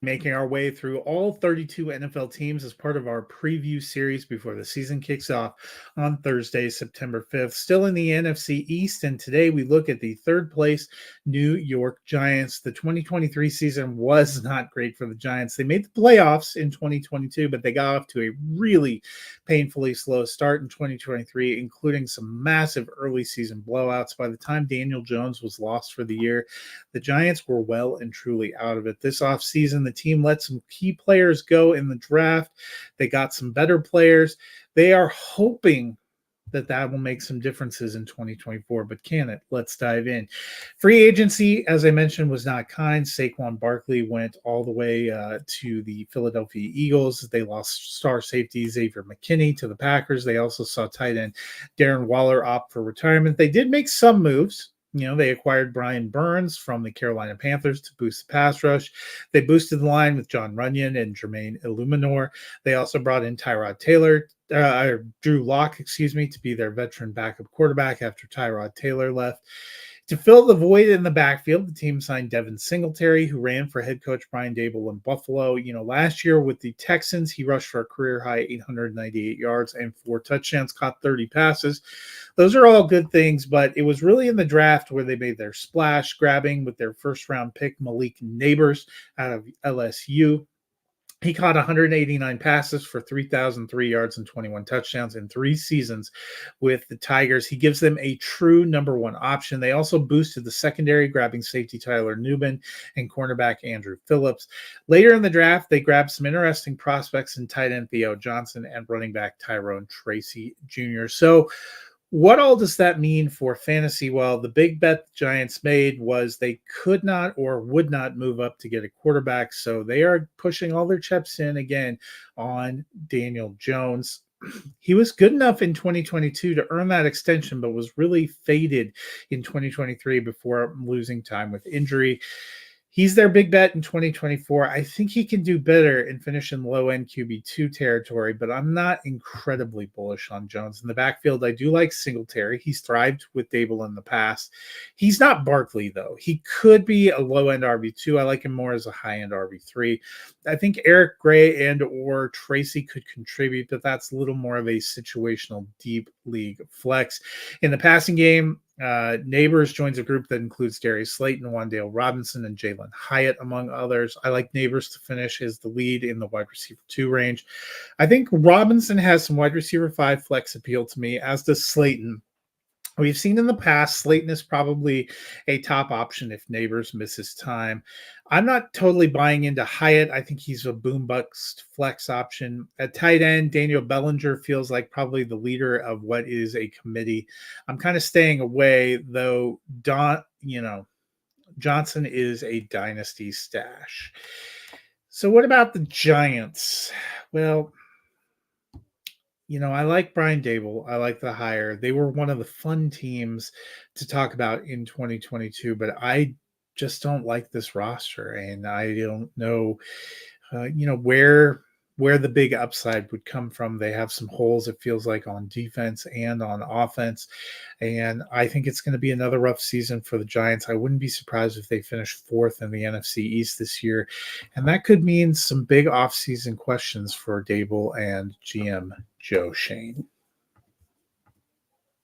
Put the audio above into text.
Making our way through all 32 NFL teams as part of our preview series before the season kicks off on Thursday, September 5th. Still in the NFC East, and today we look at the third place New York Giants. The 2023 season was not great for the Giants. They made the playoffs in 2022, but they got off to a really painfully slow start in 2023, including some massive early season blowouts. By the time Daniel Jones was lost for the year, the Giants were well and truly out of it. This offseason, the team let some key players go in the draft. They got some better players. They are hoping that will make some differences in 2024, but can it? Let's dive in. Free agency, as I mentioned, was not kind. Saquon Barkley went all the way to the Philadelphia Eagles. They lost star safety Xavier McKinney to the Packers. They also saw tight end Darren Waller opt for retirement. They did make some moves. They acquired Brian Burns from the Carolina Panthers to boost the pass rush. They boosted the line with John Runyon and Jermaine Illuminor. They also brought in Drew Lock, to be their veteran backup quarterback after Tyrod Taylor left. To fill the void in the backfield, the team signed Devin Singletary, who ran for head coach Brian Daboll in Buffalo. Last year with the Texans, he rushed for a career-high 898 yards and 4 touchdowns, caught 30 passes. Those are all good things, but it was really in the draft where they made their splash, grabbing with their first-round pick Malik Nabers out of LSU. He caught 189 passes for 3,003 yards and 21 touchdowns in 3 seasons with the Tigers. He gives them a true number one option. They also boosted the secondary, grabbing safety Tyler Nubin and cornerback Andrew Phillips. Later in the draft, they grabbed some interesting prospects in tight end Theo Johnson and running back Tyrone Tracy Jr. So, what all does that mean for fantasy? Well, the big bet the Giants made was they could not or would not move up to get a quarterback. So they are pushing all their chips in again on Daniel Jones. He was good enough in 2022 to earn that extension, but was really faded in 2023 before losing time with injury. He's their big bet in 2024. I think he can do better and finish in low-end QB2 territory, but I'm not incredibly bullish on Jones. In the backfield, I do like Singletary. He's thrived with Daboll in the past. He's not Barkley, though. He could be a low-end RB2. I like him more as a high-end RB3. I think Eric Gray and or Tracy could contribute, but that's a little more of a situational deep league flex. In the passing game, Nabers joins a group that includes Darius Slayton, Wan'Dale Robinson, and Jalen Hyatt, among others. I like Nabers to finish as the lead in the wide receiver 2 range. I think Robinson has some wide receiver 5 flex appeal to me, as does Slayton. We've seen in the past, Slayton is probably a top option if Nabers misses time. I'm not totally buying into Hyatt. I think he's a boom bust flex option. At tight end, Daniel Bellinger feels like probably the leader of what is a committee. I'm kind of staying away, though. Johnson is a dynasty stash. So what about the Giants? Well, I like Brian Daboll. I like the hire. They were one of the fun teams to talk about in 2022, but I just don't like this roster, and I don't know, where the big upside would come from. They have some holes, it feels like, on defense and on offense, and I think it's going to be another rough season for the Giants. I wouldn't be surprised if they finish 4th in the NFC East this year, and that could mean some big offseason questions for Daboll and GM Joe Schoen.